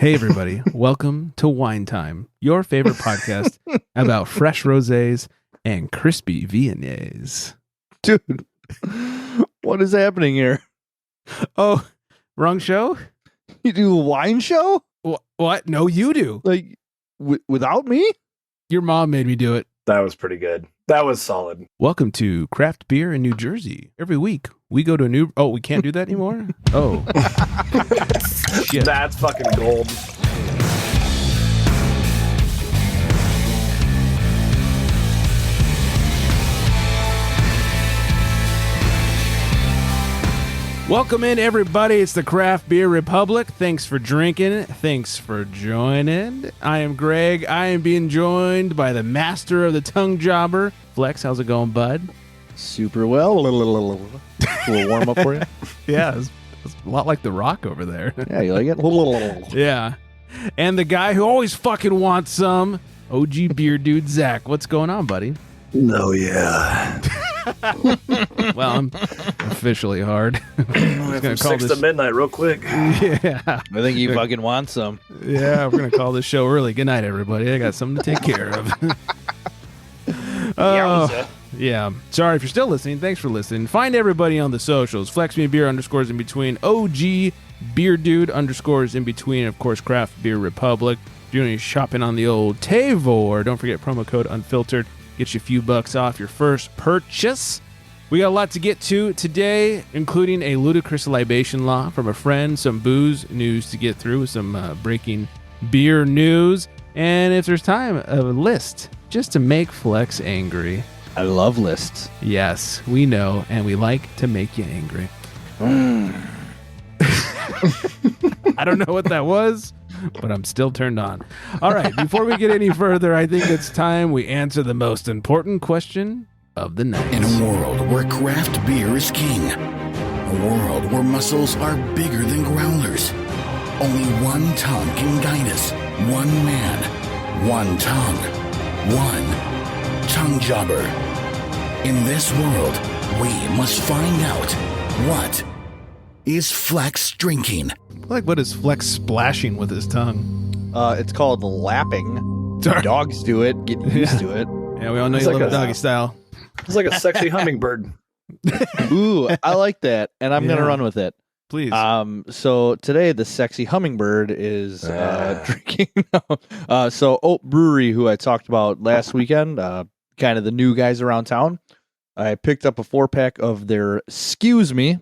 Hey, everybody. Welcome to Wine Time, your favorite podcast about fresh rosés and crispy Viennese. Dude, what is happening here? Oh, wrong show? You do a wine show? What? No, you do. Like, without me? Your mom made me do it. That was pretty good. That was solid. Welcome to Craft Beer in New Jersey. Every week, we go to a new... Oh, we can't do that anymore? Oh. Shit. That's fucking gold. Welcome in, everybody. It's the Craft Beer Republic. Thanks for drinking. Thanks for joining. I am Greg. I am being joined by the master of the tongue jobber, Flex. How's it going, bud? Super well. A little warm up for you. Yeah, it's a lot like The Rock over there. Yeah, you like it? Yeah. And the guy who always fucking wants some, OG beer dude, Zack. What's going on, buddy? No, yeah. Well, I'm officially hard. From 6 to midnight real quick. Yeah. I think you fucking want some. Yeah, we're going to call this show early. Good night, everybody. I got something to take care of. Yeah. Sorry if you're still listening. Thanks for listening. Find everybody on the socials. Flex Me Beer _ in between. OG Beer Dude _ in between. Of course, Craft Beer Republic. If you're doing any shopping on the old Tavor, don't forget promo code Unfiltered. Get you a few bucks off your first purchase. We got a lot to get to today, including a ludicrous libation law from a friend, some booze news to get through, some breaking beer news, and if there's time, a list just to make Flex angry. I love lists. Yes, we know, and we like to make you angry. I don't know what that was, but I'm still turned on. All right, before we get any further, I think it's time we answer the most important question of the night. In a world where craft beer is king, a world where muscles are bigger than growlers, only one tongue can guide us. One man, one tongue, one tongue jobber. In this world, we must find out what is Flex drinking. Like, what is Flex splashing with his tongue? It's called lapping. Sorry. Dogs do it. Get used to it. Yeah, we all know It's you like love a- doggy style. It's like a sexy hummingbird. Ooh, I like that, and I'm gonna Yeah. run with it. Please. So today the sexy hummingbird is drinking. So Oat Brewery, who I talked about last weekend, kind of the new guys around town. I picked up a 4-pack of their Scuse Me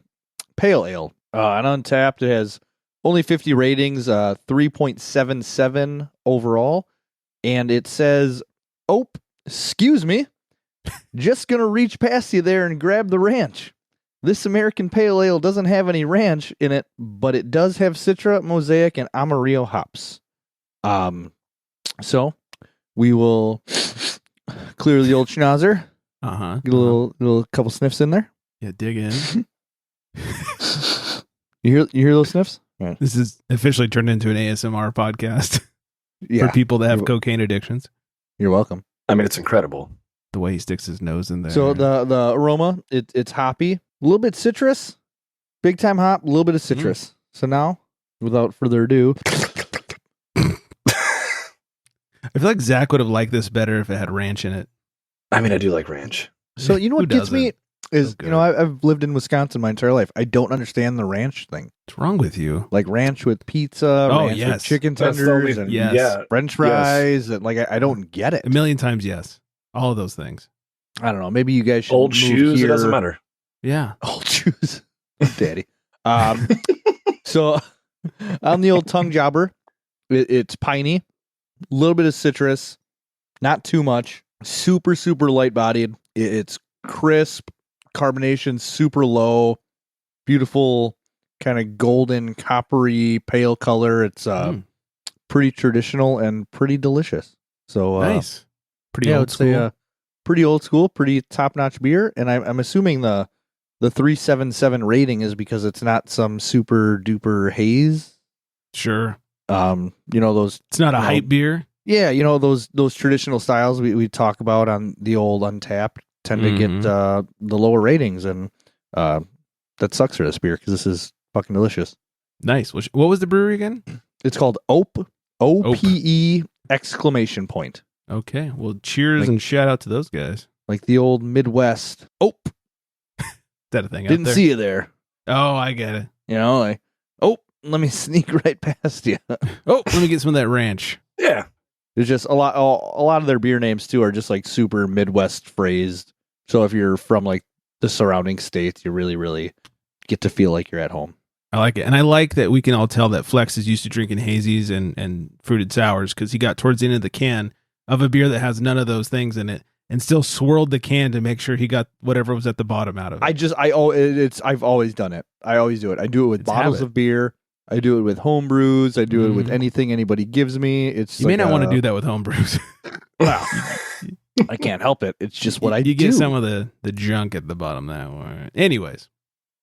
Pale Ale. On Untapped, it has only 50 ratings, 3.77 overall, and it says, "Oh, excuse me, just gonna reach past you there and grab the ranch. This American Pale Ale doesn't have any ranch in it, but it does have Citra, Mosaic, and Amarillo hops." So we will clear the old schnauzer, get a little couple sniffs in there. Yeah, dig in. You hear those sniffs? Yeah. This is officially turned into an ASMR podcast for people that have cocaine addictions. You're welcome. I mean, it's incredible. The way he sticks his nose in there. So the aroma, it's hoppy, a little bit citrus, big time hop, a little bit of citrus. So now, without further ado, I feel like Zach would have liked this better if it had ranch in it. I mean, I do like ranch. so you know Who what gets me doesn't? is, So good. you know, I've lived in Wisconsin my entire life. I don't understand the ranch thing. What's wrong with you? Like ranch with pizza, Oh, ranch yes. with chicken That's the tenders, only- and Yes. Yeah. French fries, and like I don't get it. A million times yes. All of those things. I don't know. Maybe you guys should Old move shoes, here. it doesn't matter. Yeah. Old shoes, daddy. So on the old tongue jobber, it's piney, a little bit of citrus, not too much. Super light bodied. It's crisp, carbonation super low, beautiful kind of golden coppery pale color. It's pretty traditional and pretty delicious. So Nice. Pretty yeah, I old would school. say pretty old school, pretty top notch beer. And I'm assuming the 3.77 rating is because it's not some super duper haze. Sure. You know those. It's not a you know, hype beer. Yeah, you know those traditional styles we talk about on the old Untapped tend to get the lower ratings, and that sucks for this beer because this is fucking delicious. Nice. What was the brewery again? It's called OPE. OPE exclamation point. Okay. Well, cheers and shout out to those guys. Like the old Midwest. OPE. Is that a thing out Didn't there? see you there. Oh, I get it. You know, like, oh, let me sneak right past you. Oh, let me get some of that ranch. Yeah. There's just a lot of their beer names too are just like super Midwest phrased. So if you're from like the surrounding states, you really, really get to feel like you're at home. I like it. And I like that we can all tell that Flex is used to drinking hazies and fruited sours because he got towards the end of the can of a beer that has none of those things in it and still swirled the can to make sure he got whatever was at the bottom out of it. I've always done it. I always do it. I do it with It's bottles habit. of beer. I do it with home brews. I do it with anything anybody gives me. It's You may not want to do that with home brews. Well, I can't help it. It's just what I do. You get some of the junk at the bottom now. Anyways,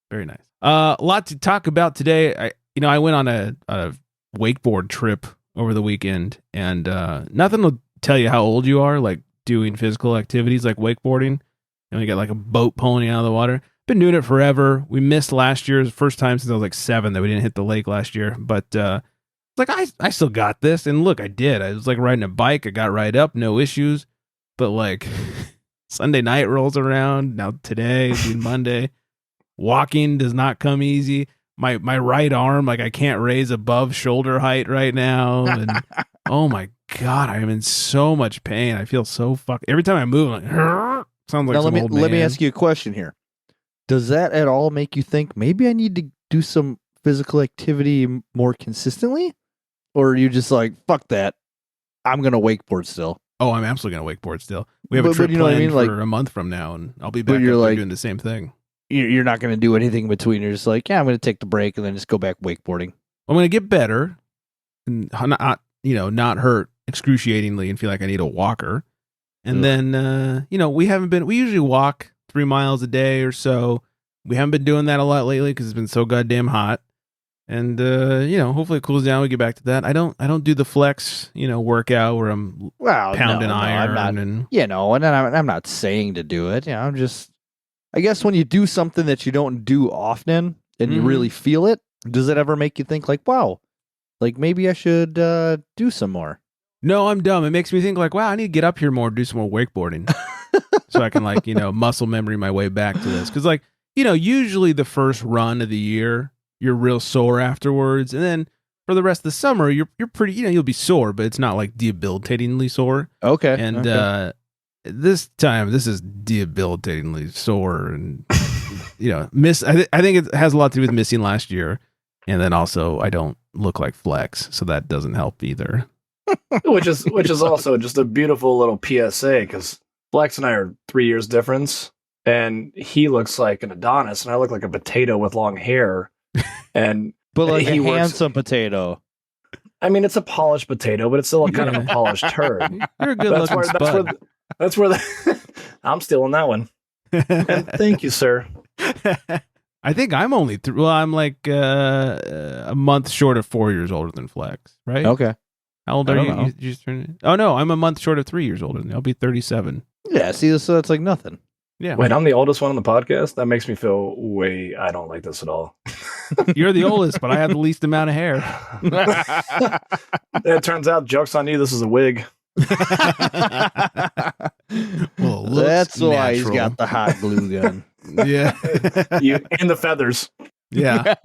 very nice. A lot to talk about today. I went on a wakeboard trip over the weekend, and nothing will tell you how old you are, like doing physical activities like wakeboarding. And we got like a boat pulling you out of the water. Been doing it forever. We missed last year's first time since I was like 7 that we didn't hit the lake last year. But like I still got this, and look, I did. I was like riding a bike. I got right up, no issues. But like Sunday night rolls around. Now today, being Monday, walking does not come easy. My right arm, like I can't raise above shoulder height right now. And oh my God, I am in so much pain. I feel so every time I move, I'm like, sounds like Now some old man. let me ask you a question here. Does that at all make you think maybe I need to do some physical activity more consistently? Or are you just like, fuck that, I'm going to wakeboard still? Oh, I'm absolutely going to wakeboard still. We have a But trip you know what I planned mean? for Like, a month from now, and I'll be back up you're there like- doing the same thing. You're not going to do anything in between. You're just like, yeah, I'm going to take the break and then just go back wakeboarding. I'm going to get better and not hurt excruciatingly and feel like I need a walker. And then, we usually walk 3 miles a day or so. We haven't been doing that a lot lately because it's been so goddamn hot. And, hopefully it cools down. We get back to that. I don't do the flex, workout where I'm pounding iron. and I'm not saying to do it. I guess when you do something that you don't do often and you really feel it, does it ever make you think like, wow, like maybe I should do some more? No, I'm dumb. It makes me think like, wow, I need to get up here more, do some more wakeboarding so I can muscle memory my way back to this. Cause usually the first run of the year, you're real sore afterwards. And then for the rest of the summer, you're pretty, you'll be sore, but it's not like debilitatingly sore. Okay. And, this time, this is debilitatingly sore, and I think it has a lot to do with missing last year, and then also I don't look like Flex, so that doesn't help either. which is also just a beautiful little PSA because Flex and I are 3 years difference, and he looks like an Adonis, and I look like a potato with long hair, but like a handsome potato. I mean, it's a polished potato, but it's still kind of a polished turd. You're a good looking spud. That's where I'm stealing that one. And thank you, sir. I think I'm only I'm like a month short of 4 years older than Flex, right? Okay. How old are you? You just turned. Oh no, I'm a month short of 3 years older than you. I'll be 37. Yeah, see, so that's like nothing. Yeah. Wait, I'm the oldest one on the podcast? That makes me feel I don't like this at all. You're the oldest, but I have the least amount of hair. It turns out, joke's on you, this is a wig. Well, that's why natural. he's got the hot glue gun. Yeah. And the feathers. Yeah.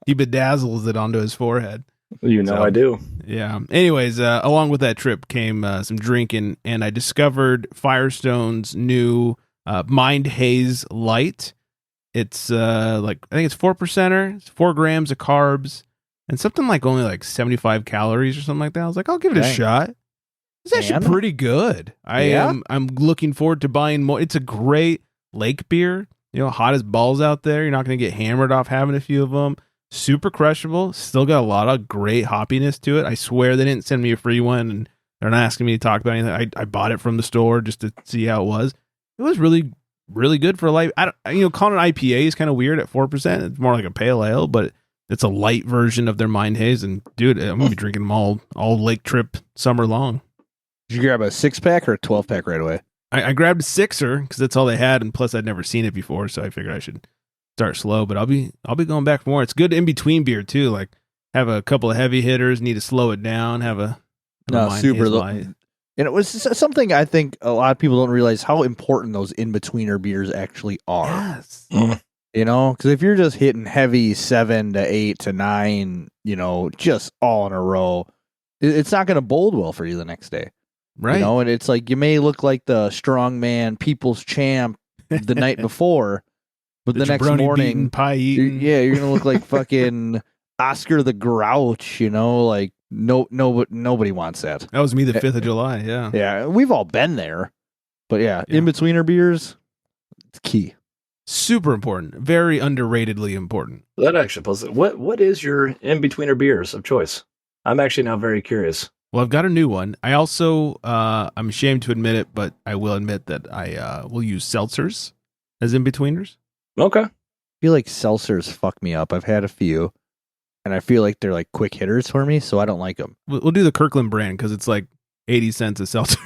He bedazzles it onto his forehead. I do. Yeah. Anyways, along with that trip came some drinking, and I discovered Firestone's new Mind Haze Light. It's I think it's 4%er. It's 4 grams of carbs and something like only like 75 calories or something like that. I was like, I'll give it a shot. It's actually pretty good. I'm looking forward to buying more. It's a great lake beer. Hot as balls out there. You're not going to get hammered off having a few of them. Super crushable. Still got a lot of great hoppiness to it. I swear they didn't send me a free one, and they're not asking me to talk about anything. I bought it from the store just to see how it was. It was really, really good for a light. Calling it IPA is kind of weird at 4%. It's more like a pale ale, but it's a light version of their Mind Haze. And dude, I'm gonna be drinking them all lake trip summer long. Did you grab a 6-pack or a 12-pack right away? I grabbed a 6er because that's all they had, and plus I'd never seen it before, so I figured I should start slow. But I'll be going back for more. It's good in between beer too. Like have a couple of heavy hitters, need to slow it down, have a super Haze low. light. And it was something I think a lot of people don't realize how important those in-betweener beers actually are. Yes. You know, because if you're just hitting heavy 7 to 8 to 9, you know, just all in a row, it's not going to bode well for you the next day. Right. You know, and it's like you may look like the strongman people's champ the night before, but the next morning, pie eating. you're going to look like fucking Oscar the Grouch, you know, like nobody wants that. That was me the 5th of July. Yeah. Yeah, we've all been there. But yeah. In-betweener beers, it's key. Super important. Very underratedly important. That actually poses what is your in-betweener beers of choice? I'm actually now very curious. Well, I've got a new one. I also, I'm ashamed to admit it, but I will admit that I will use seltzers as in-betweeners. Okay. I feel like seltzers fuck me up. I've had a few, and I feel like they're like quick hitters for me, so I don't like them. We'll do the Kirkland brand because it's like 80 cents a seltzer.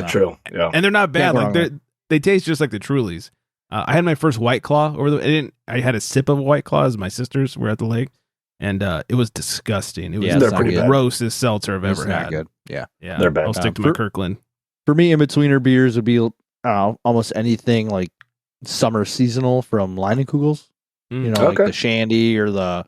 True. Yeah. And they're not bad. Can't go Like wrong they taste just like the Trulies. I had my first White Claw I had a sip of White Claw as my sisters were at the lake, and it was disgusting. It was they're the pretty bad. grossest seltzer I've It's ever not had. good. Yeah. They're bad. I'll stick to my Kirkland. For me, in-betweener beers would be almost anything like summer seasonal from Leinenkugels. You know, like Okay. the Shandy or the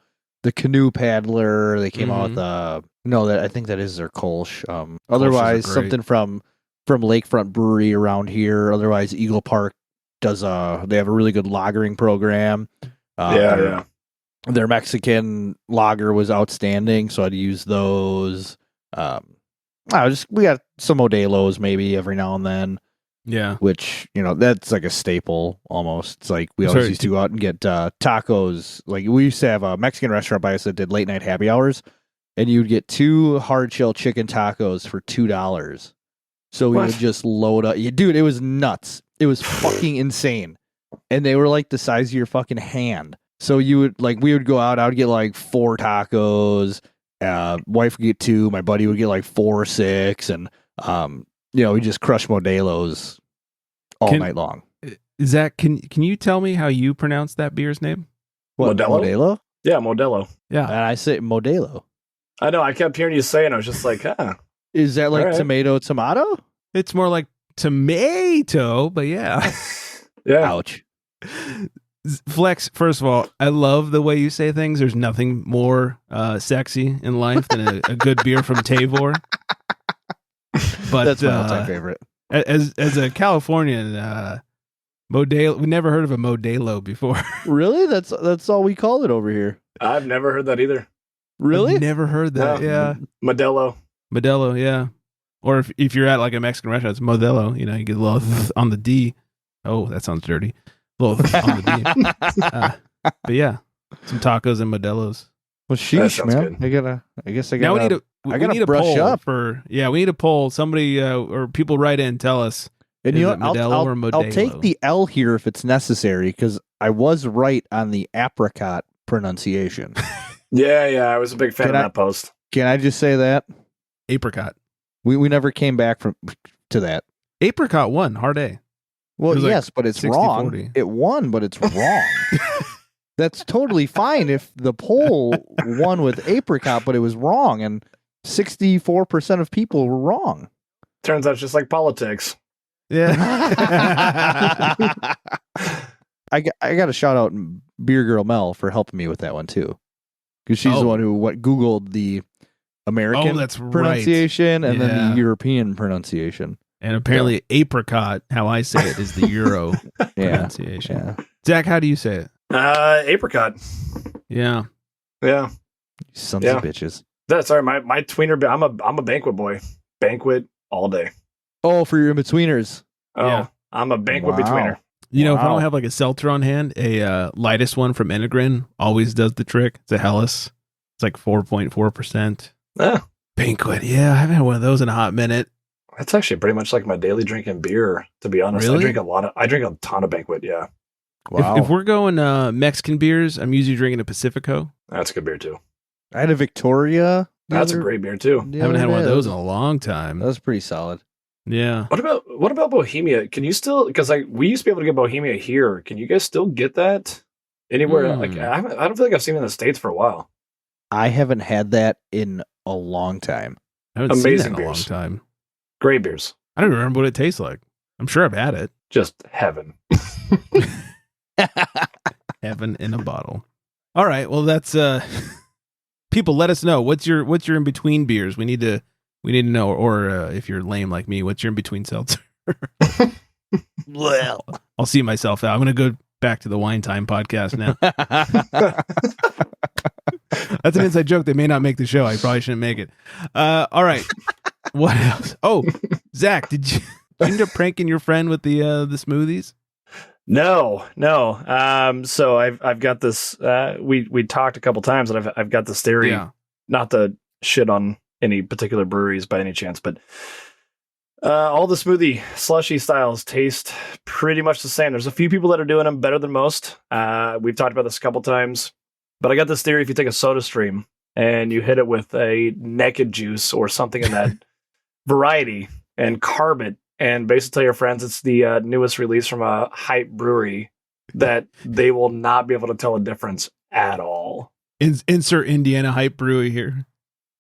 canoe paddler. They came out with that I think that is their Kolsch. Otherwise, great. something from Lakefront Brewery around here. Otherwise, Eagle Park does they have a really good lagering program. Their Mexican lager was outstanding, so I'd use those. We got some Modelos maybe every now and then. Yeah. Which, you know, that's like a staple almost. It's like we always used to go out and get tacos. Like we used to have a Mexican restaurant by us that did late night happy hours, and you'd get 2 hard shell chicken tacos for $2. So we would just load up. Dude, it was nuts. It was fucking insane. And they were like the size of your fucking hand. So we would go out, I would get like 4 tacos, wife would get 2, my buddy would get like 4 or 6, and we just crush Modelos all night long. Zach, can you tell me how you pronounce that beer's name? What, Modelo? Yeah, Modelo. Yeah. And I say Modelo. I know. I kept hearing you say it. I was just like, Is that like All right. tomato? It's more like tomato, but yeah. Yeah. Ouch. Flex, first of all, I love the way you say things. There's nothing more sexy in life than a good beer from Tavor. But That's my all-time favorite. As a Californian, Modelo, we never heard of a Modelo before. Really? That's all we call it over here. I've never heard that either. Really? I've never heard that. No. Yeah. Modelo. Modelo, yeah. Or if you're at like a Mexican restaurant, it's Modelo. You know, you get a little on the D. Oh, that sounds dirty. A little on the D. But yeah, some tacos and Modelos. Well, sheesh, sounds man. good. I guess I Now we gotta. need a brush poll up. we need a poll. Somebody or people write in, tell us. And Is you know it what? Modelo or I'll Modelo? take the L here if it's necessary because I was right on the apricot pronunciation. Yeah. I was a big fan Can of I- that post. Can I just say that Apricot. we never came back to that? Apricot won. Hard A. Well, It was like yes, but it's 60-40. wrong. It won, but it's wrong. That's totally fine if the poll won with apricot, but it was wrong, and 64% of people were wrong. Turns out it's just like politics. Yeah. I got to shout out Beer Girl Mel for helping me with that one too, because she's the one who Googled the American that's right. pronunciation and then Yeah. the European pronunciation. And apparently apricot, how I say it, is the Euro pronunciation. Yeah, Zach, how do you say it? Apricot. Yeah. Yeah. sons Yeah. of bitches. That's sorry. My tweener. I'm a banquet boy. Banquet all day. Oh, for your in-betweeners. Oh, Yeah. I'm a banquet Wow. betweener. You know, if I Wow. don't have like a seltzer on hand, a lightest one from Enegrin always does the trick. It's a Helles. It's like 4.4%. Yeah. Banquet. Yeah, I haven't had one of those in a hot minute. That's actually pretty much like my daily drinking beer. To be honest, Really? I drink a ton of banquet. Yeah, Wow. If we're going Mexican beers, I'm usually drinking a Pacifico. that's a good beer too. I had a Victoria. the That's a other- great beer too. the Haven't other had one of day. those in a long time. That was pretty solid. Yeah. What about Bohemia? Can you still? Because we used to be able to get Bohemia here. Can you guys still get that anywhere? Hmm. Like I don't feel like I've seen it in the States for a while. I haven't had that in a long time. I haven't Amazing seen that in a long beers. time. Great beers. I don't even remember what it tastes like. I'm sure I've had it. Just heaven. Heaven in a bottle. All right. Well, that's people. Let us know what's your in between beers. We need to know. Or if you're lame like me, what's your in between seltzer? Well, I'll see myself out. I'm gonna go back to the Wine Time podcast now. That's an inside joke. They may not make the show. I probably shouldn't make it. All right. What else? Oh, Zach, did you end up pranking your friend with the smoothies? No. So I've got this. We talked a couple times, and I've got this theory. Yeah. Not to shit on any particular breweries by any chance, but all the smoothie slushy styles taste pretty much the same. There's a few people that are doing them better than most. We've talked about this a couple times, but I got this theory: if you take a Soda Stream and you hit it with a naked juice or something in that variety and carb it, and basically tell your friends it's the newest release from a hype brewery, that they will not be able to tell a difference at all. Insert Indiana hype brewery here.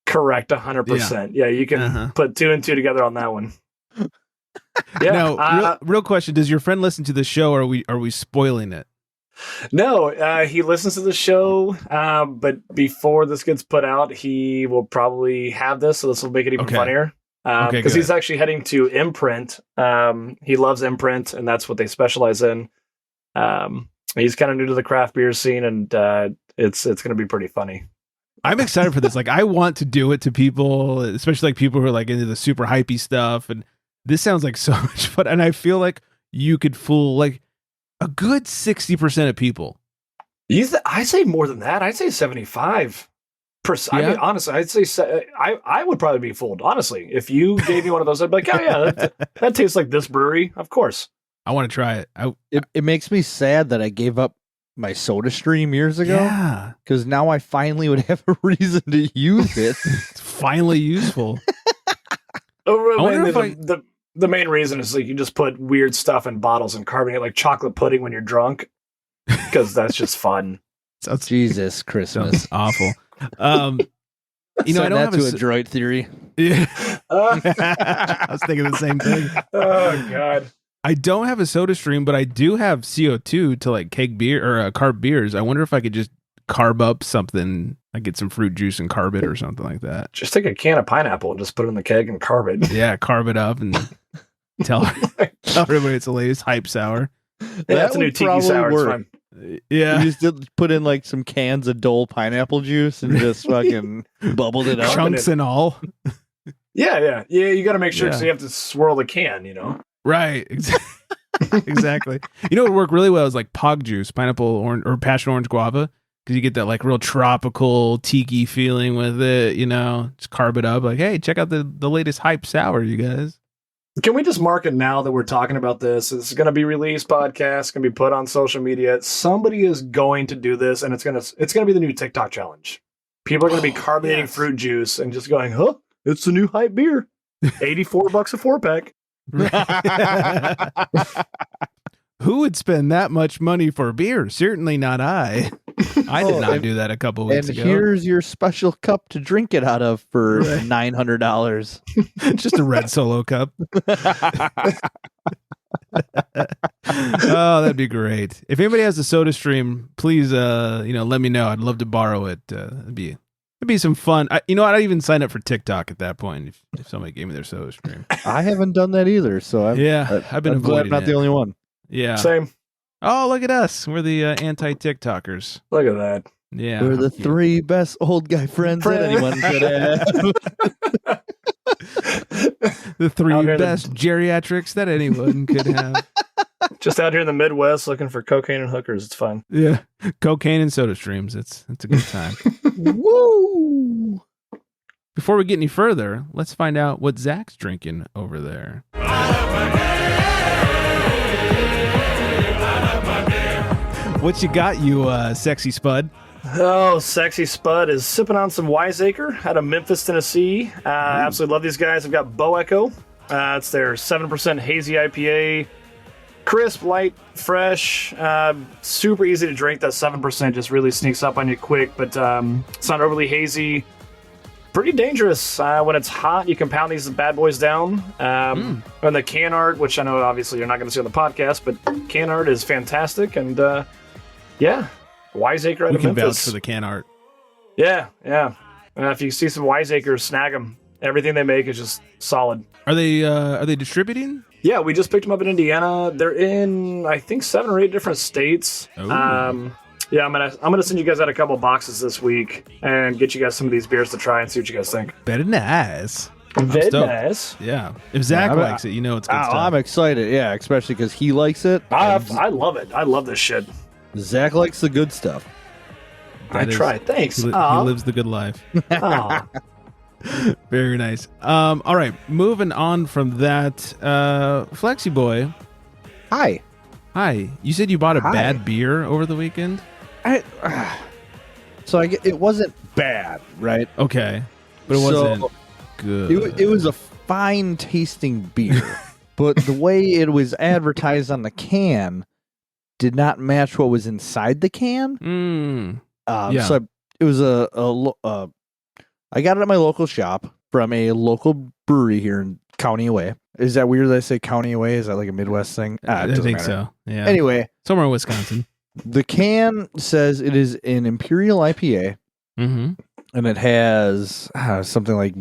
Correct, 100%. Yeah, you can put 2 and 2 together on that one. Yeah. Now, real question: does your friend listen to the show, or are we spoiling it? No, he listens to the show, but before this gets put out, he will probably have this, so this will make it even funnier. Because he's actually heading to Imprint. He loves Imprint, and that's what they specialize in. He's kind of new to the craft beer scene, and it's going to be pretty funny. I'm excited for this. Like, I want to do it to people, especially like people who are like into the super hypey stuff. And this sounds like so much fun. And I feel like you could fool like a good 60% of people. I say more than that. I'd say 75%. I mean, honestly, I'd say I would probably be fooled. Honestly, if you gave me one of those, I'd be like, oh yeah, that tastes like this brewery. Of course. I want to try it. It makes me sad that I gave up my Soda Stream years ago. Yeah. Because now I finally would have a reason to use it. It's finally useful. The main reason is like you just put weird stuff in bottles and carbonate like chocolate pudding when you're drunk, because that's just fun. Jesus Christmas. Sounds awful. I don't have a droid theory. Yeah. I was thinking the same thing. Oh God. I don't have a Soda Stream, but I do have CO2 to like keg beer or carb beers. I wonder if I could just carb up something. I get some fruit juice and carb it or something like that. Just take a can of pineapple and just put it in the keg and carb it. Yeah, carb it up and tell everybody it's the latest hype sour. That's a new tiki sour. It's fine. Yeah, you just put in like some cans of Dole pineapple juice and just fucking bubbled it up, chunks and all. Yeah. You got to make sure because you have to swirl the can. Right. Exactly. You know what would work really well is like Pog juice, pineapple or passion orange guava, because you get that like real tropical tiki feeling with it. Just carb it up. Like, hey, check out the latest hype sour, you guys. Can we just mark it now that we're talking about this? It's going to be released podcast, going to be put on social media. Somebody is going to do this, and it's going to be the new TikTok challenge. People are going to be carbonating fruit juice and just going, huh, it's the new hype beer. $84 a 4-pack. Who would spend that much money for beer? Certainly not I. I did not do that a couple weeks ago. And here's your special cup to drink it out of for $900. Just a red Solo cup. Oh, that'd be great. If anybody has a Soda Stream, please, let me know. I'd love to borrow it. It'd be some fun. I'd even sign up for TikTok at that point if somebody gave me their Soda Stream. I haven't done that either, so I've been avoiding glad I'm not the only one. Yeah. Same. Oh, look at us. We're the anti-TikTokers. Look at that. Yeah. We're the 3 best old guy friends that anyone could have. The 3 best geriatrics that anyone could have. Just out here in the Midwest looking for cocaine and hookers. It's fun. Yeah. Cocaine and Soda Streams. It's a good time. Woo! Before we get any further, let's find out what Zach's drinking over there. What you got, you sexy spud? Oh, sexy spud is sipping on some Wiseacre out of Memphis, Tennessee. Absolutely love these guys. I've got Bo Echo. It's their 7% hazy IPA. Crisp, light, fresh, super easy to drink. That 7% just really sneaks up on you quick, but it's not overly hazy. Pretty dangerous. When it's hot, you can pound these bad boys down. And the can art, which I know obviously you're not going to see on the podcast, but can art is fantastic. And yeah, Wiseacre out We of can vouch Memphis. for the can art. Yeah. If you see some Wiseacres, snag them. Everything they make is just solid. Are they distributing? Yeah, we just picked them up in Indiana. They're in, I think, 7 or 8 different states. Ooh. Yeah, I'm gonna send you guys out a couple boxes this week and get you guys some of these beers to try and see what you guys think. Very nice. Very stoked. nice. Yeah. If Zach I'm- likes it, you know it's good stuff. I'm excited. Yeah, especially because he likes it. I love it. I love this shit. Zach likes the good stuff. I That is- try. Thanks. He Aw. lives the good life. Aw. Very nice. All right, moving on from that. Flexi Boy, Hi. hi. You said you bought a Hi. bad beer over the weekend? So it wasn't bad, right? Okay. But it So, wasn't good. It was a fine tasting beer, but the way it was advertised on the can did not match what was inside the can. Yeah. So it was I got it at my local shop from a local brewery here in County Away. Is that weird that I say County Away? Is that like a Midwest thing? It I doesn't think matter. so. Yeah. Anyway, Somewhere in Wisconsin. the can says it is an Imperial IPA, Mm-hmm. and it has something like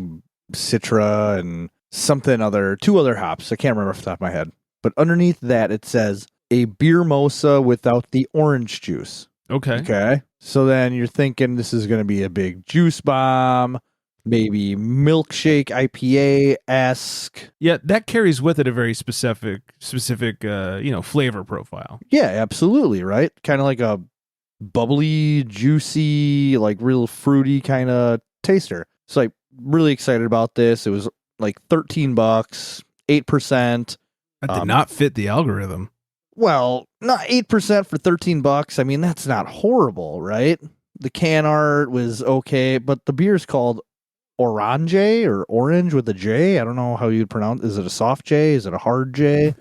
Citra and something other, 2 other hops. I can't remember off the top of my head. But underneath that, it says a beer mosa without the orange juice. Okay. Okay. So then you're thinking this is going to be a big juice bomb, maybe milkshake IPA-esque. Yeah, that carries with it a very specific flavor profile. Yeah, absolutely, right? Kind of like a bubbly, juicy, like real fruity kind of taster. So like really excited about this. It was like $13, 8%. That did not fit the algorithm. Well, not 8% for $13. I mean, that's not horrible, right? The can art was okay, but the beer's called Orange or Orange with a J. I don't know how you'd pronounce. Is it a soft J? Is it a hard J?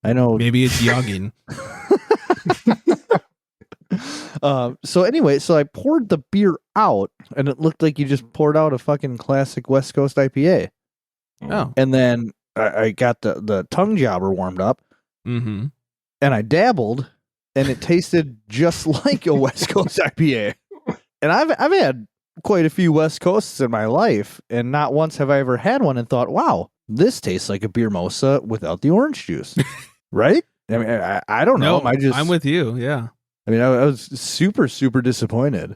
I know. Maybe it's yogging. So anyway, so I poured the beer out, and it looked like you just poured out a fucking classic West Coast IPA. Oh. And then I got the tongue jobber warmed up, Mm-hmm. and I dabbled, and it tasted just like a West Coast IPA. And I've had quite a few West Coasts in my life, and not once have I ever had one and thought, wow, this tastes like a beer mosa without the orange juice. Right? I mean, I don't know. No, I'm with you. Yeah. I mean, I was super, super disappointed.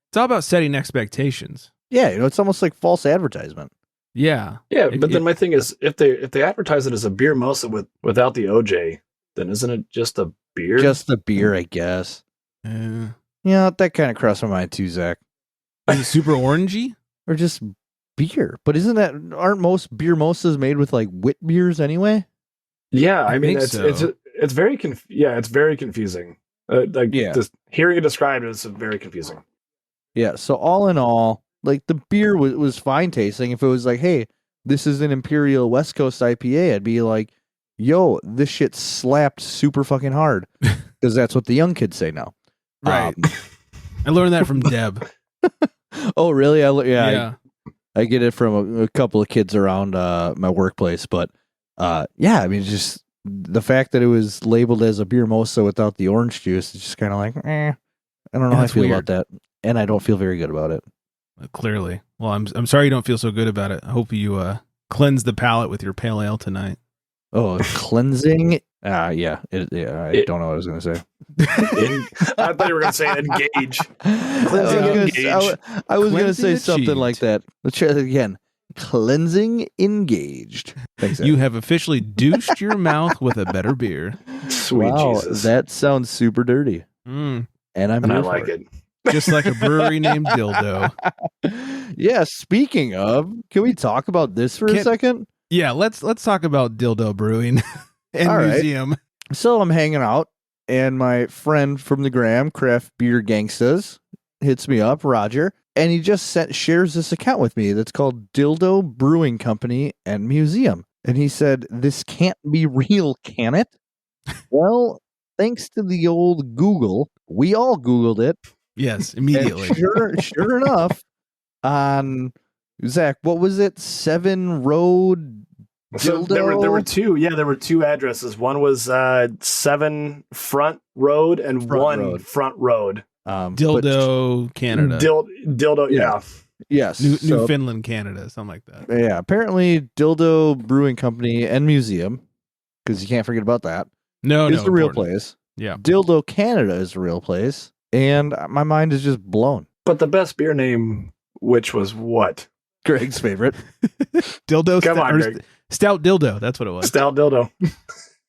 It's all about setting expectations. Yeah, it's almost like false advertisement. Yeah. Yeah, but then my thing is, if they advertise it as a beer mosa without the OJ, then isn't it just a beer? Just a beer, I guess. Yeah, that kind of crossed my mind too, Zach. Is it super orangey? Or just beer. But aren't most beer mosas made with like wit beers anyway? Yeah, I mean, think so. it's very it's very confusing. Just hearing it described is very confusing. Yeah, so all in all, like the beer was fine tasting. If it was like, hey, this is an Imperial West Coast IPA, I'd be like, yo, this shit slapped super fucking hard. Because that's what the young kids say now. Right. I learned that from Deb. Oh, really? Yeah. I get it from a couple of kids around my workplace, but yeah, I mean, just the fact that it was labeled as a beer mosa without the orange juice is just kind of like, I don't know how I That's feel weird. about that, and I don't feel very good about it. Clearly. Well, I'm sorry you don't feel so good about it. I hope you cleanse the palate with your pale ale tonight. Oh, cleansing? I don't know what I was going to say. I thought you were going to say engage. I was going to Cleansing say something achieved. like that. Let's try that again. Cleansing engaged. Thanks, Zach. You have officially douched your mouth with a better beer. Sweet wow, Jesus. that sounds super dirty, and I'm and I here for like it. Just like a brewery named Dildo. Yeah, speaking of, can we talk about this for a Can't- second? Yeah, let's talk about Dildo Brewing and All right. Museum. So I'm hanging out, and my friend from the Gram, Craft Beer Gangstas, hits me up, Roger, and he just shares this account with me that's called Dildo Brewing Company and Museum. And he said, this can't be real, can it? Well, thanks to the old Google, we all Googled it. Yes, And immediately. sure enough, on Zach, what was it? 7 Road So Dildo? there were two. Yeah, there were two addresses. One was 7 Front Road and Front 1 Road. Front Road. Dildo, Canada. Dildo. Yeah. Yes. Newfoundland, Canada, something like that. Yeah, apparently Dildo Brewing Company and Museum, because you can't forget about that, is the real important. place. Yeah. Dildo Canada is the real place. And my mind is just blown. But the best beer name, which was what? Greg's favorite. Dildo. Come on, Greg. Stout Dildo. That's what it was. Stout Dildo.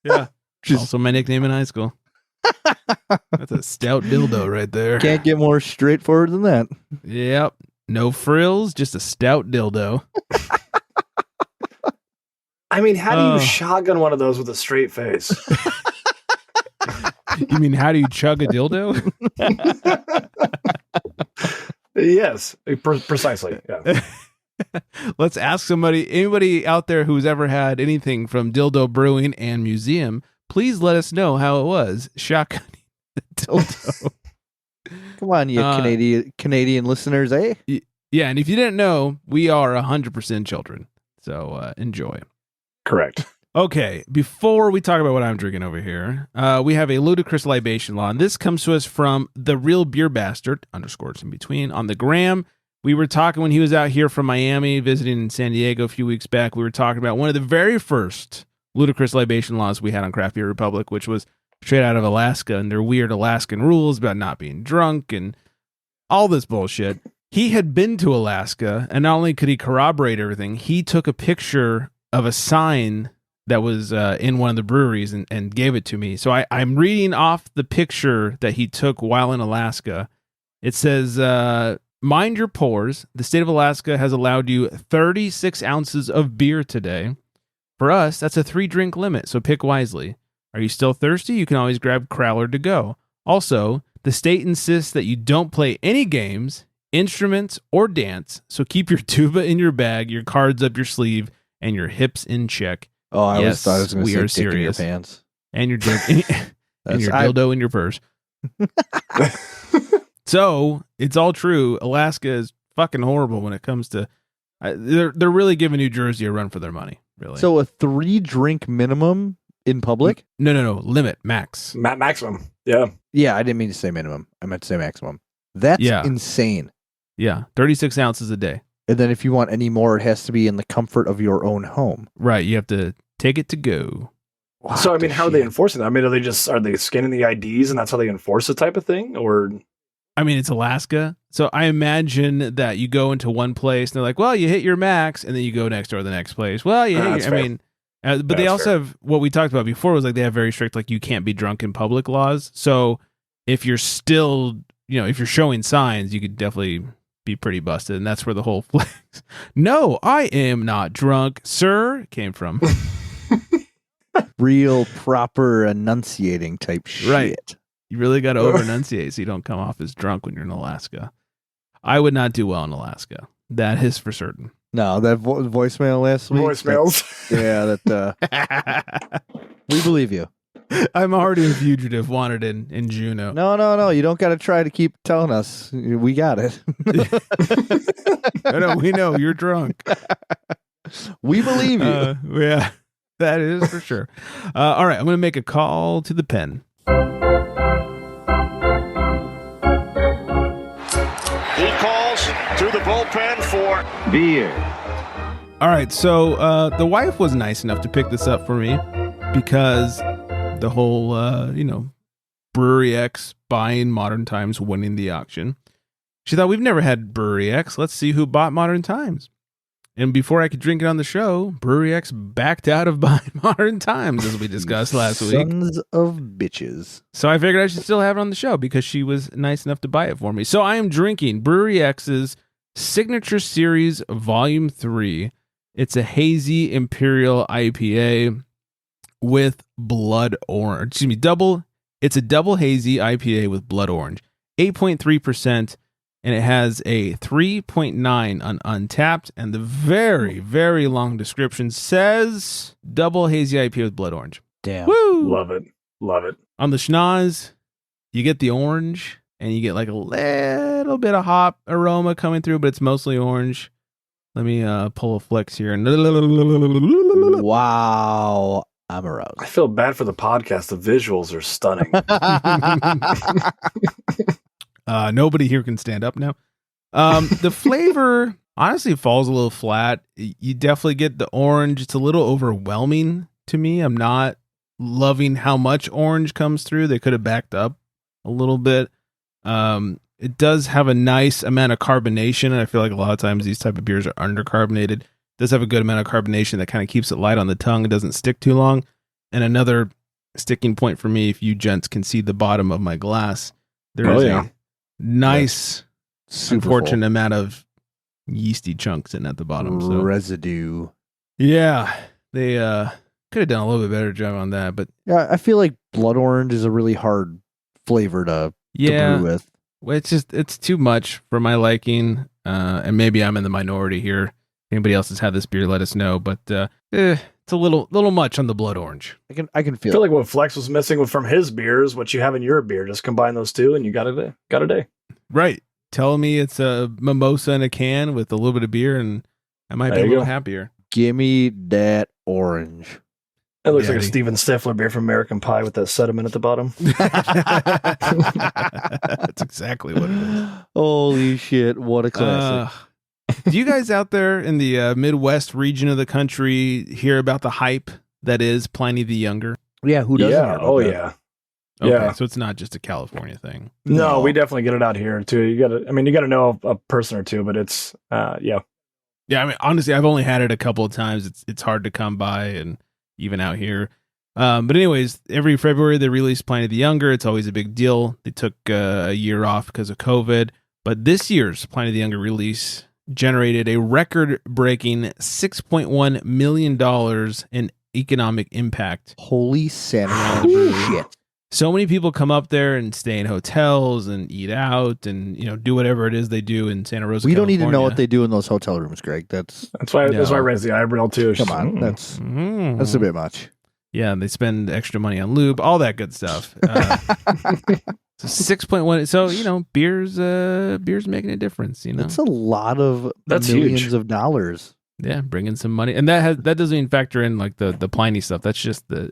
Yeah. Just Also my nickname in high school. That's a stout dildo right there. can't get more straightforward than that. Yep. No frills, just a stout dildo. I mean, how do Oh. you shotgun one of those with a straight face? You mean how do you chug a dildo? Yes, precisely. Yeah. Let's ask anybody out there who's ever had anything from Dildo Brewing and Museum, please let us know how it was shotgunning the dildo. Come on, you Canadian listeners, eh? Yeah, and if you didn't know, we are 100% children. So enjoy. Correct. Okay, before we talk about what I'm drinking over here, we have a ludicrous libation law, and this comes to us from the real beer bastard _ in between on the gram. We were talking when he was out here from Miami visiting in San Diego a few weeks back. We were talking about one of the very first ludicrous libation laws we had on Craft Beer Republic, which was straight out of Alaska and their weird Alaskan rules about not being drunk and all this bullshit. He had been to Alaska, and not only could he corroborate everything, he took a picture of a sign that was in one of the breweries and gave it to me. So I'm reading off the picture that he took while in Alaska. It says, mind your pores. The state of Alaska has allowed you 36 ounces of beer today. For us, that's a 3-drink limit, so pick wisely. Are you still thirsty? You can always grab Crowler to go. Also, the state insists that you don't play any games, instruments, or dance, so keep your tuba in your bag, your cards up your sleeve, and your hips in check. Oh, I Yes, thought I was going we to are say dick in your serious. pants. And your drink, and your I- dildo in your purse. So it's all true. Alaska is fucking horrible when it comes to. They're really giving New Jersey a run for their money. Really. So a 3-drink minimum in public? No. Limit max. Maximum. Yeah. Yeah, I didn't mean to say minimum. I meant to say maximum. That's Yeah. insane. Yeah, 36 ounces a day. And then if you want any more, it has to be in the comfort of your own home. Right. You have to take it to go. So I What mean, the how are they shit? enforcing that? I mean, are they scanning the IDs and that's how they enforce the type of thing? Or I mean, it's Alaska. So I imagine that you go into one place and they're like, well, you hit your max. And then you go next door to the next place. Well, you hit That's I fair. mean, but they That's also fair. have what we talked about before was like they have very strict, like you can't be drunk in public laws. So if you're still, if you're showing signs, you could definitely be pretty busted. And that's where the whole flex. No, I am not drunk, sir, came from. Real proper enunciating type shit. Right. You really got to over enunciate so you don't come off as drunk when you're in Alaska. I would not do well in Alaska. That is for certain. No, that voicemail last week. voicemails? We believe you. I'm already a fugitive wanted in Juneau. No. You don't got to try to keep telling us. We got it. No, we know you're drunk. We believe you. Yeah, that is for sure. All right, I'm going to make a call to the pen. He calls to the bullpen for beer. All right, so the wife was nice enough to pick this up for me because the whole, Brewery X buying Modern Times, winning the auction. She thought, we've never had Brewery X. Let's see who bought Modern Times. And before I could drink it on the show, Brewery X backed out of buying Modern Times, as we discussed last week. Sons of bitches. So I figured I should still have it on the show because she was nice enough to buy it for me. So I am drinking Brewery X's Signature Series Volume 3. It's a hazy Imperial IPA with blood orange. Excuse me, it's a double hazy IPA with blood orange. 8.3%, and it has a 3.9 on Untapped, and the very, very long description says double hazy IPA with blood orange. Damn. Woo! Love it. Love it. On the schnoz, you get the orange, and you get like a little bit of hop aroma coming through, but it's mostly orange. Let me pull a flex here. Wow. I'm aroused. I feel bad for the podcast. The visuals are stunning. Nobody here can stand up now. The flavor honestly falls a little flat. You definitely get the orange. It's a little overwhelming to me. I'm not loving how much orange comes through. They could have backed up a little bit. It does have a nice amount of carbonation, and I feel like a lot of times these type of beers are undercarbonated. It does have a good amount of carbonation that kind of keeps it light on the tongue. It doesn't stick too long. And another sticking point for me, if you gents can see the bottom of my glass, there is a nice, unfortunate amount of yeasty chunks in at the bottom. So. Residue. Yeah, they could have done a little bit better job on that, but yeah, I feel like blood orange is a really hard flavor to brew with. It's too much for my liking, and maybe I'm in the minority here. If anybody else has had this beer, let us know. But it's a little much on the blood orange. I can feel. I feel like what Flex was missing from his beers, what you have in your beer. Just combine those two, and you got a day. Right. Tell me it's a mimosa in a can with a little bit of beer, and I might be a little happier. Give me that orange. It looks like a Steven Stifler beer from American Pie with that sediment at the bottom. That's exactly what it is. Holy shit, what a classic. Do you guys out there in the Midwest region of the country hear about the hype that is Pliny the Younger? Yeah, who doesn't? Yeah, that? Okay, so it's not just a California thing. No, we definitely get it out here too. You got to know a person or two, but it's yeah. Yeah, I mean, honestly, I've only had it a couple of times. It's hard to come by, and even out here. But anyways, every February they release Pliny the Younger. It's always a big deal. They took a year off because of COVID, but this year's Pliny the Younger release generated a record-breaking $6.1 million in economic impact. Holy Santa shit. So many people come up there and stay in hotels and eat out and do whatever it is they do in Santa Rosa. We California. don't need to know what they do in those hotel rooms, Greg. That's why I raised the eyebrow too. Come on, that's a bit much. Yeah, they spend extra money on lube, all that good stuff. So 6.1. So beer's making a difference. That's a lot of millions huge. Of dollars. Yeah, bringing some money, and that doesn't even factor in like the Pliny stuff. That's just the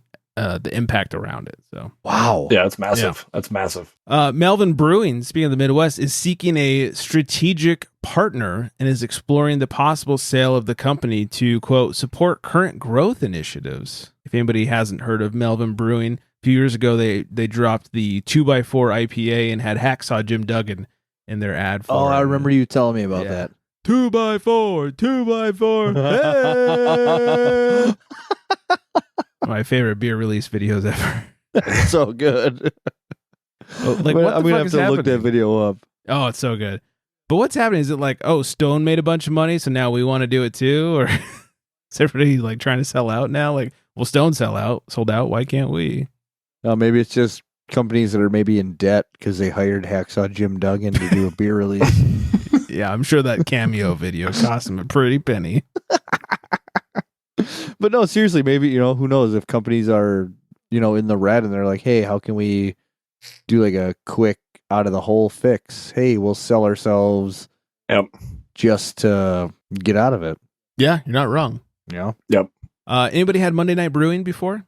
impact around it. So wow, yeah, it's massive. Yeah. That's massive. Melvin Brewing, speaking of the Midwest, is seeking a strategic partner and is exploring the possible sale of the company to quote support current growth initiatives. If anybody hasn't heard of Melvin Brewing, a few years ago they dropped the 2x4 IPA and had Hacksaw Jim Duggan in their ad for. Oh, I remember you telling me about that. 2x4, 2x4. Hey! My favorite beer release videos ever. It's so good. Like, what I'm gonna have to look that video up. Oh, it's so good. But what's happening? Is it like, oh, Stone made a bunch of money, so now we want to do it too? Or is everybody like trying to sell out now? Like, well, Stone sold out. Why can't we? Maybe it's just companies that are maybe in debt because they hired Hacksaw Jim Duggan to do a beer release. Yeah, I'm sure that cameo video cost him a pretty penny. But no, seriously, maybe, who knows if companies are, in the red and they're like, hey, how can we do like a quick out of the hole fix? Hey, we'll sell ourselves just to get out of it. Yeah, you're not wrong. Yeah. Yep. Anybody had Monday Night Brewing before?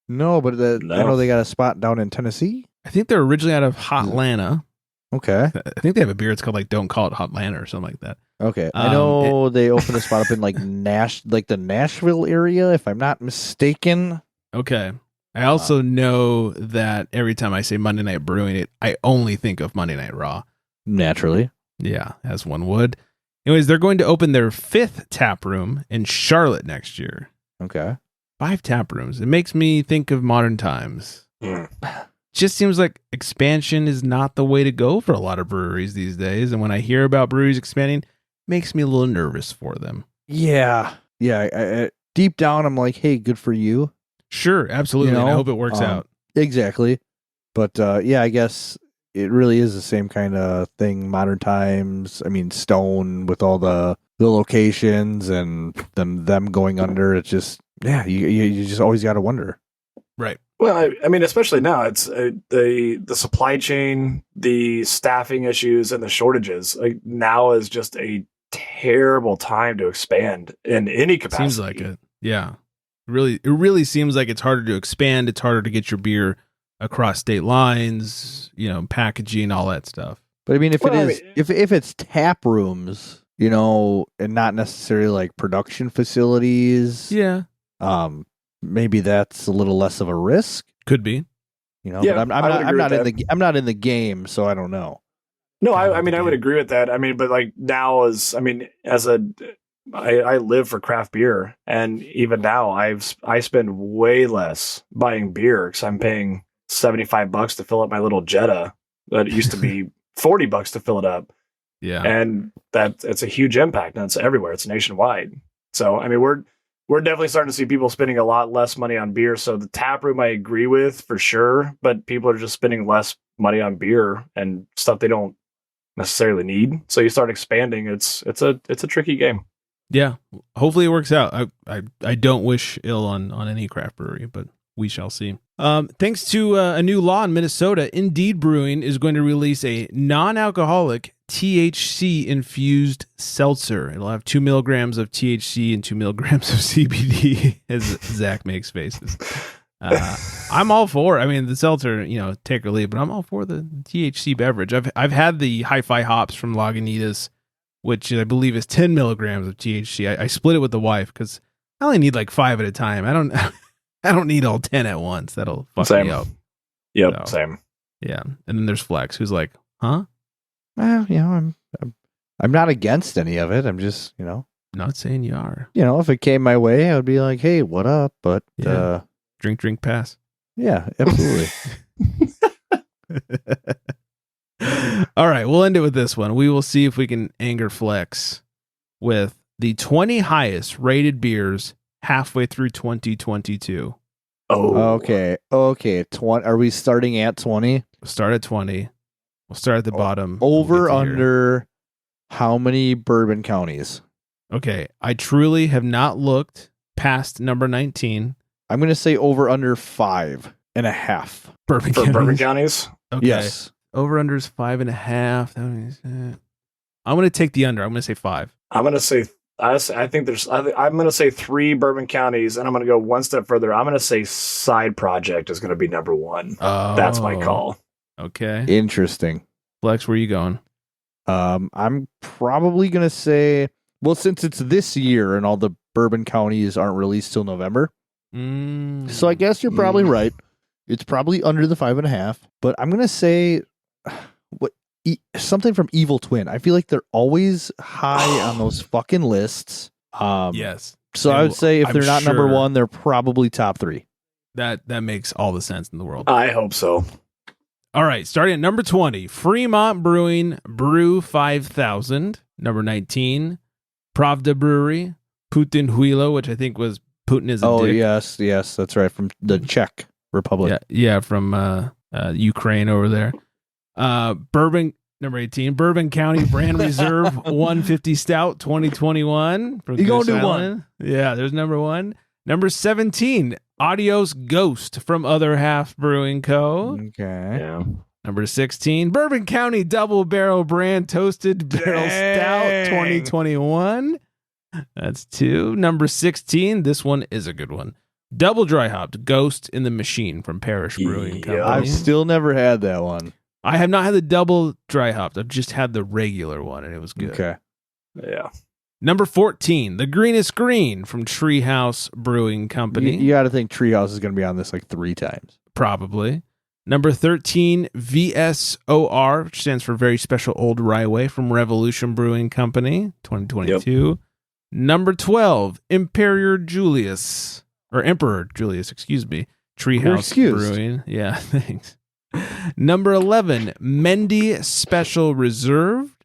No, but I know they got a spot down in Tennessee. I think they're originally out of Hotlanta. Okay. I think they have a beer. It's called like Don't Call It Hotlanta or something like that. Okay. I know they opened a spot up in like the Nashville area, if I'm not mistaken. Okay. I also know that every time I say Monday Night Brewing, I only think of Monday Night Raw. Naturally. Yeah, as one would. Anyways, they're going to open their 5th tap room in Charlotte next year. Okay. 5 tap rooms. It makes me think of modern times. Just seems like expansion is not the way to go for a lot of breweries these days. And when I hear about breweries expanding, it makes me a little nervous for them. Yeah. Yeah. I deep down, I'm like, hey, good for you. Sure, absolutely. And I hope it works out. Exactly. But yeah, I guess it really is the same kind of thing. Modern times. I mean, Stone with all the locations and them going under. It's just, yeah, you just always got to wonder. Right. Well, I mean, especially now, it's the supply chain, the staffing issues, and the shortages. Like now is just a terrible time to expand in any capacity. Seems like it. Yeah. It really seems like it's harder to expand. It's harder to get your beer across state lines, packaging, all that stuff. But I mean, if it's tap rooms, and not necessarily like production facilities, yeah, maybe that's a little less of a risk. Could be, Yeah, but I'm not in the game, so I don't know. No, I mean, I would agree with that. I mean, but like now I live for craft beer, and even now I spend way less buying beer because I'm paying $75 to fill up my little Jetta that it used to be $40 to fill it up. Yeah, and it's a huge impact, and it's everywhere. It's nationwide. So I mean, we're definitely starting to see people spending a lot less money on beer. So the tap room I agree with for sure, but people are just spending less money on beer and stuff they don't necessarily need. So you start expanding. It's a tricky game. Yeah, hopefully it works out. I don't wish ill on any craft brewery, but we shall see. Thanks to a new law in Minnesota, Indeed Brewing is going to release a non-alcoholic THC infused seltzer. It'll have 2 milligrams of THC and 2 milligrams of CBD, as Zack makes faces. I'm all for. I mean, the seltzer, take or leave, but I'm all for the THC beverage. I've had the Hi-Fi hops from Lagunitas, which I believe is 10 milligrams of THC. I split it with the wife because I only need like 5 at a time. I don't need all 10 at once. That'll fuck me up. Yep, same. Yeah, and then there's Flex, who's like, huh? Well, I'm not against any of it. I'm just, Not saying you are. If it came my way, I would be like, hey, what up? But drink, pass. Yeah, absolutely. All right, we'll end it with this one. We will see if we can anger Flex with the 20 highest rated beers halfway through 2022. Oh, okay. 20. Are we starting at 20? We'll start at 20. We'll start at the bottom. Over under how many bourbon counties? Okay, I truly have not looked past number 19. I'm going to say over under 5.5. Bourbon counties. Okay. Yes. Over under is 5.5. I'm going to take the under. I'm going to say 5. I'm going to say. I'm going to say 3 bourbon counties, and I'm going to go one step further. I'm going to say Side Project is going to be number 1. Oh, that's my call. Okay. Interesting. Flex, where are you going? I'm probably going to say, well, since it's this year and all the bourbon counties aren't released till November. So I guess you're probably right. It's probably under the 5.5, but I'm going to say something from Evil Twin. I feel like they're always high on those fucking lists. Yes. So I would say if they're not number 1, they're probably top 3. That makes all the sense in the world. I hope so. All right, starting at number 20, Fremont Brewing Brew 5000. Number 19, Pravda Brewery, Putin Huilo, which I think was Putin is a dick. Yes, that's right, from the Czech Republic. Yeah, from Ukraine over there. Bourbon, number 18, Bourbon County Brand Reserve 150 Stout 2021. You gonna do one? Yeah, there's number 1. Number 17, Adios Ghost from Other Half Brewing Co. Okay. Yeah. Number 16, Bourbon County Double Barrel Brand Toasted Barrel Stout 2021. That's 2. Number 16, this one is a good one. Double Dry Hopped Ghost in the Machine from Parish Brewing Company. I've still never had that one. I have not had the double dry hopped. I've just had the regular one, and it was good. Okay. Yeah. Number 14, The Greenest Green from Treehouse Brewing Company. You got to think Treehouse is going to be on this like 3 times. Probably. Number 13, VSOR, which stands for Very Special Old Rye from Revolution Brewing Company, 2022. Yep. Number 12, Imperial Julius, or Emperor Julius, excuse me, Treehouse Brewing. Yeah, thanks. Number 11, Mendy Special Reserve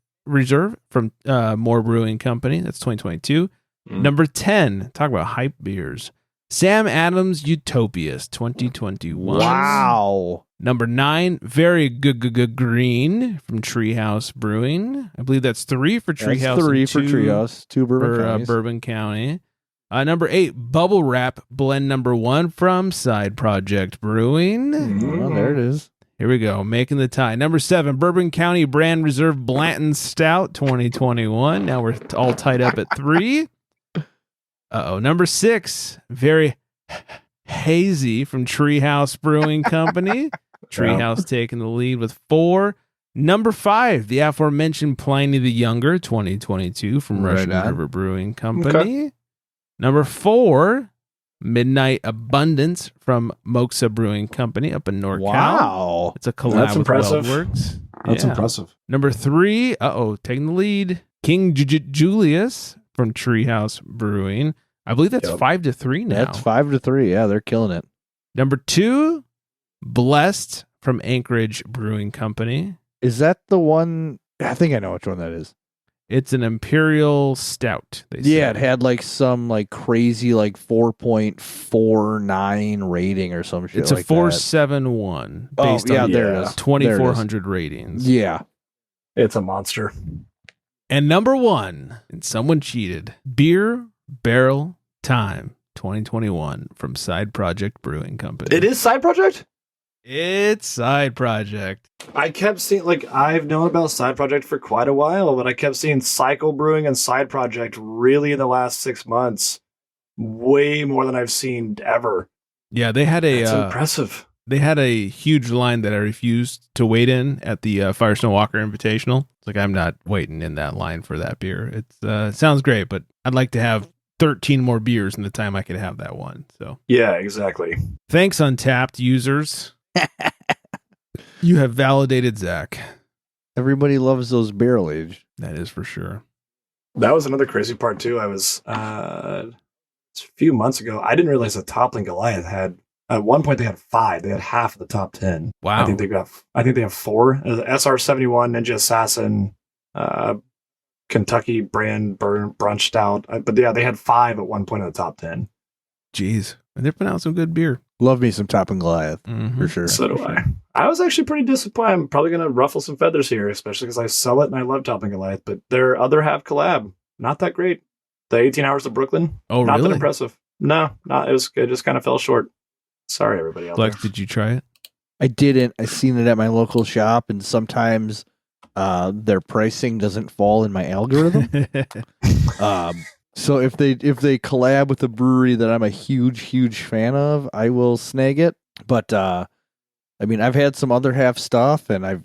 from Moore Brewing Company. That's 2022. Number 10, talk about hype beers. Sam Adams Utopias 2021. Wow. Number 9, Very Good Green from Treehouse Brewing. I believe that's 3 for Treehouse. 3 for Treehouse. 2 Bourbon Counties. Bourbon County. Number 8, Bubble Wrap Blend number 1 from Side Project Brewing. Oh, there it is. Here we go, making the tie. Number 7, Bourbon County Brand Reserve Blanton Stout 2021. Now we're all tied up at 3. Number 6, very hazy from Treehouse Brewing Company. Treehouse taking the lead with 4. Number 5, the aforementioned Pliny the Younger 2022 from Russian River Brewing Company. Okay. Number 4, Midnight Abundance from Moxa Brewing Company up in NorCal. Wow. It's a collab with WeldWorks. That's impressive. Number 3, taking the lead, King Julius from Treehouse Brewing. I believe that's 5-3 now. That's 5-3. Yeah, they're killing it. Number 2, Blessed from Anchorage Brewing Company. Is that the one? I think I know which one that is. It's an Imperial Stout. Yeah, it had like some like crazy like 4.49 rating or some shit. It's a 4.71 based on there it is. 2,400 ratings. Yeah, it's a monster. And number 1, and someone cheated, Beer Barrel Time 2021 from Side Project Brewing Company. It is Side Project? It's Side Project. I kept seeing, like, I've known about Side Project for quite a while, but I kept seeing Cycle Brewing and Side Project really in the last 6 months, way more than I've seen ever. Yeah, they had That's impressive. They had a huge line that I refused to wait in at the Firestone Walker Invitational. It's like, I'm not waiting in that line for that beer. It sounds great, but I'd like to have 13 more beers in the time I could have that one. So yeah, exactly. Thanks, Untapped users. You have validated Zack. Everybody loves those barrel aged. That is for sure. That was another crazy part too. I was a few months ago. I didn't realize that Toppling Goliath had, at one point they had 5. They had half of the top 10. Wow. I think they have 4. SR71, Ninja Assassin, Kentucky brand brunch stout. But yeah, they had 5 at one point in the top 10. Jeez. And they're putting out some good beer. Love me some Toppling Goliath, for sure. So do I. I was actually pretty disappointed. I'm probably going to ruffle some feathers here, especially because I sell it and I love Toppling Goliath. But their other half collab, not that great. The 18 Hours of Brooklyn, not that impressive. No, it just kind of fell short. Sorry, everybody else. Flex, did you try it? I didn't. I seen it at my local shop, and sometimes their pricing doesn't fall in my algorithm. So if they collab with a brewery that I'm a huge fan of, I will snag it. But I mean, I've had some other half stuff, and I'm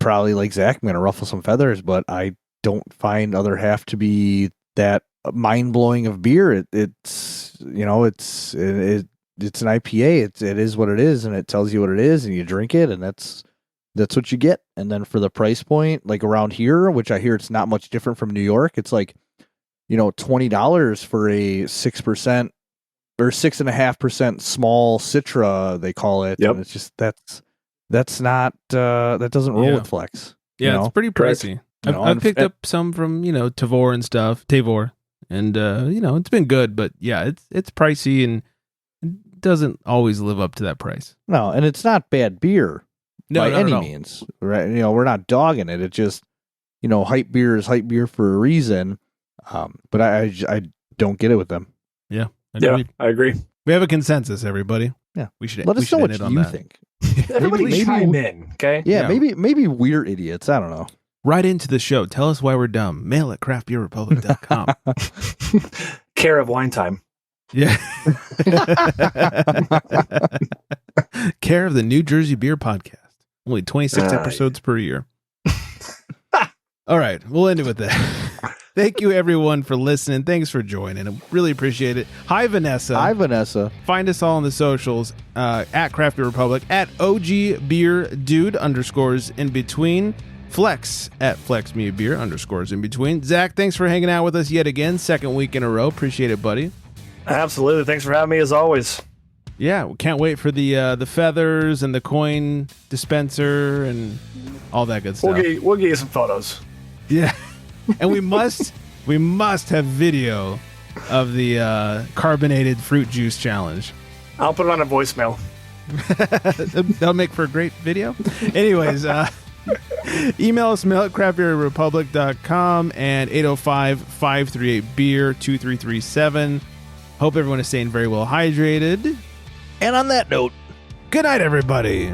probably like Zack, I'm gonna ruffle some feathers, but I don't find other half to be that mind blowing of beer. It's an IPA. It is what it is, and it tells you what it is, and you drink it, and that's what you get. And then for the price point, like around here, which I hear it's not much different from New York, it's like, $20 for a 6% or 6.5% small Citra, they call it. Yep. And it's just that's not that doesn't roll with Flex. Yeah, it's pretty pricey. I've picked up some from Tavor and stuff, and it's been good, but yeah, it's pricey and it doesn't always live up to that price. No, and it's not bad beer by any means, right? We're not dogging it. It just hype beer is hype beer for a reason. But I don't get it with them. Yeah, I agree. We have a consensus, everybody. Yeah, we should let us know what you think. Everybody chime in, okay? Yeah, maybe we're idiots. I don't know. Write into the show. Tell us why we're dumb. Mail at craftbeerrepublic.com. Care of Wine Time. Yeah. Care of the New Jersey Beer Podcast. Only 26 episodes per year. All right, we'll end it with that. Thank you, everyone, for listening. Thanks for joining. I really appreciate it. Hi, Vanessa. Find us all on the socials at Craft Beer Republic, at OG Beer Dude _in-between, Flex at Flex Me Beer _in-between. Zack, thanks for hanging out with us yet again, 2nd week in a row. Appreciate it, buddy. Absolutely. Thanks for having me as always. Yeah, we can't wait for the feathers and the coin dispenser and all that good stuff. We'll get you some photos. Yeah. And we must have video of the carbonated fruit juice challenge. I'll put it on a voicemail. That'll make for a great video. Anyways, Email us, mail at craftbeerrepublic.com and 805-538-BEER-2337. Hope everyone is staying very well hydrated. And on that note, Good night, everybody.